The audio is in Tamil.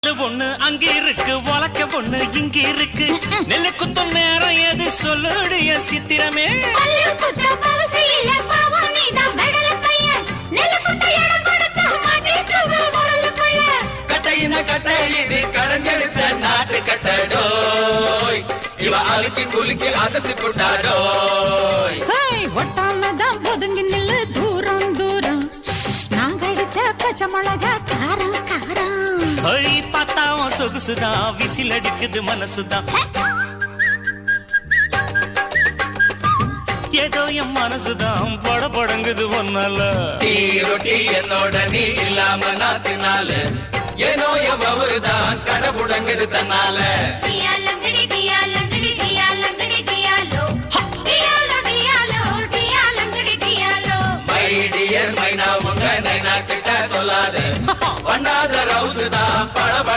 ஒண்ணு அங்க இருக்கு உலக்க ஒண்ணு இங்க இருக்கு நெல்லு குத்தும் நேரம் எது சொல்லுடைய சித்திரமே கட்டையின கட்டை இது கடஞ்செடுத்த நாட்டு கட்டடோய் இவ அழுக்கி குலுக்கி அசத்தி புட்டாடோய் ஒட்டாமதான் ஒதுங்கி நில்லு தூரம் தூரம் நாங்க அடிச்ச பச்சை மிளகா காரம் காரம் பார்த்தாவும் சொகுசுதான் விசில் அடிக்குது மனசுதான் ஏதோ என் மனசுதான் பட படங்குது ஒன்னால டீ ரொட்டி என்னோட நீ இல்லாம நான் தின்னால ஏனோ எவ்வருதான் கடை புடங்குது தன்னால மைனா உங்க நைனா கிட்ட சொல்லாத பண்ணாத ரவுசுதான் பட